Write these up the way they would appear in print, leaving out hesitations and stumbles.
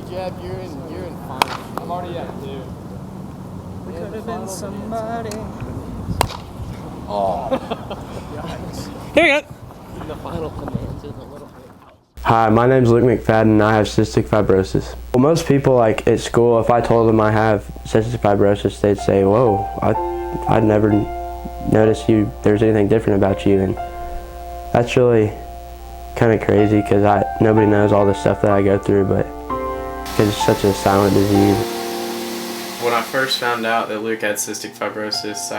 Good job. You're in finals. I'm already at 2. We could have been somebody. Oh. Here you go. The final commands is a little bit. Hi, my name's Luke McFadden and I have cystic fibrosis. Well, most people like at school, if I told them I have cystic fibrosis, they'd say, whoa, I'd never noticed there's anything different about you. And that's really kind of crazy because nobody knows all the stuff that I go through, but because it's such a silent disease. When I first found out that Luke had cystic fibrosis,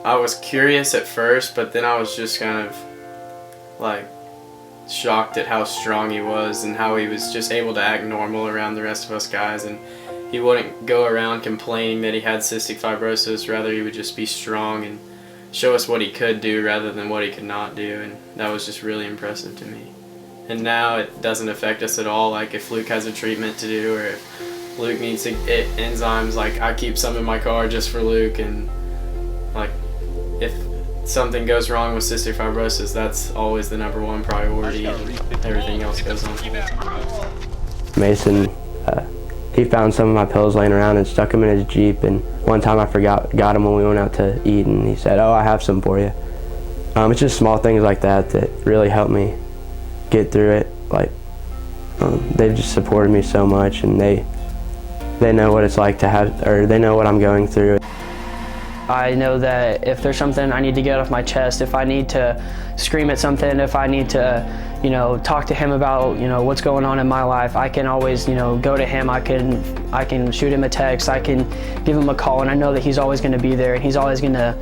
I was curious at first, but then I was just kind of like shocked at how strong he was and how he was just able to act normal around the rest of us guys, and he wouldn't go around complaining that he had cystic fibrosis. Rather, he would just be strong and show us what he could do rather than what he could not do, and that was just really impressive to me. And now it doesn't affect us at all. Like if Luke has a treatment to do or if Luke needs to get enzymes, like I keep some in my car just for Luke, and like if something goes wrong with cystic fibrosis, that's always the #1 priority, and everything else goes on. Mason, he found some of my pills laying around and stuck them in his Jeep, and one time I got him when we went out to eat, and he said, oh, I have some for you. It's just small things like that that really help me get through it. Like they've just supported me so much, and they know what it's like to have, or they know what I'm going through. I know that if there's something I need to get off my chest, if I need to scream at something, if I need to, talk to him about, what's going on in my life, I can always, go to him. I can shoot him a text. I can give him a call, and I know that he's always going to be there, and he's always going to,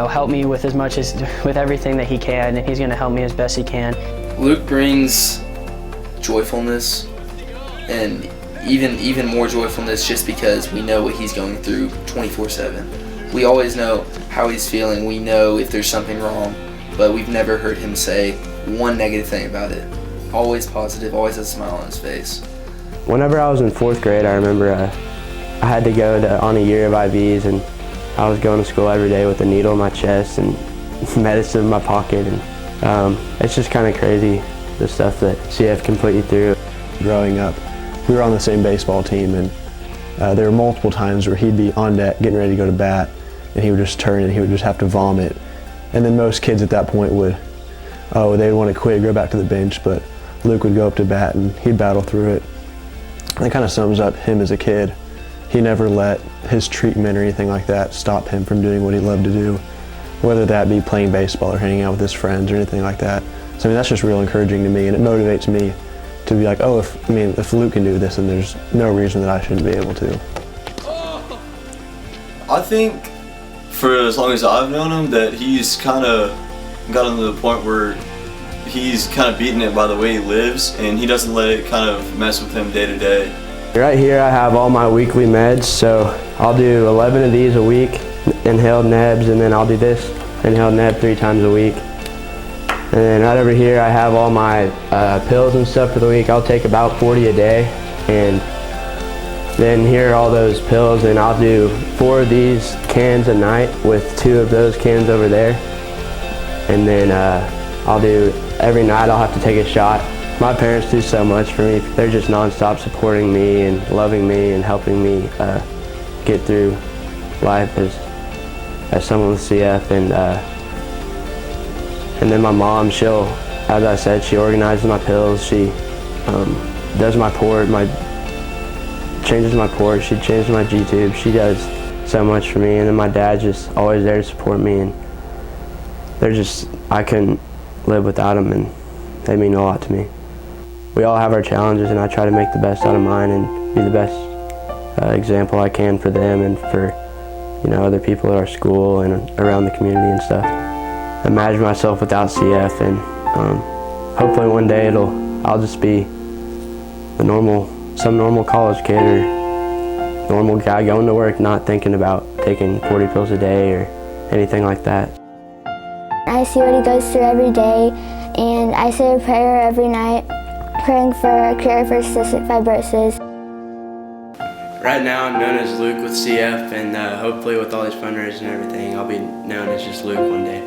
help me with with everything that he can, and he's going to help me as best he can. Luke brings joyfulness, and even more joyfulness just because we know what he's going through 24/7. We always know how he's feeling. We know if there's something wrong, but we've never heard him say one negative thing about it. Always positive, always has a smile on his face. Whenever I was in 4th grade, I remember I had to go on a year of IVs, and I was going to school every day with a needle in my chest and medicine in my pocket, and it's just kind of crazy the stuff that CF can put you through. Growing up, we were on the same baseball team, and there were multiple times where he'd be on deck getting ready to go to bat, and he would just turn and he would just have to vomit. And then most kids at that point they'd want to quit, go back to the bench, but Luke would go up to bat and he'd battle through it. And that kind of sums up him as a kid. He never let his treatment or anything like that stop him from doing what he loved to do, whether that be playing baseball or hanging out with his friends or anything like that. So that's just real encouraging to me, and it motivates me to be like, oh, if Luke can do this, then there's no reason that I shouldn't be able to. I think for as long as I've known him that he's kind of gotten to the point where he's kind of beaten it by the way he lives, and he doesn't let it kind of mess with him day to day. Right here I have all my weekly meds, so I'll do 11 of these a week, inhaled nebs, and then I'll do this inhaled neb 3 times a week. And then right over here I have all my pills and stuff for the week. I'll take about 40 a day, and then here are all those pills, and I'll do 4 of these cans a night with 2 of those cans over there. And then I'll do, every night I'll have to take a shot. My parents do so much for me. They're just nonstop supporting me and loving me and helping me get through life as someone with CF. And then my mom, as I said, she organizes my pills. She does my port, changes my port. She changes my G-tube. She does so much for me. And then my dad's just always there to support me. And I couldn't live without them, and they mean a lot to me. We all have our challenges, and I try to make the best out of mine and be the best example I can for them and for other people at our school and around the community and stuff. Imagine myself without CF, and hopefully one day I'll just be some normal college kid or normal guy going to work, not thinking about taking 40 pills a day or anything like that. I see what he goes through every day, and I say a prayer every night, praying for a cure for cystic fibrosis. Right now I'm known as Luke with CF, and hopefully with all these fundraisers and everything, I'll be known as just Luke one day.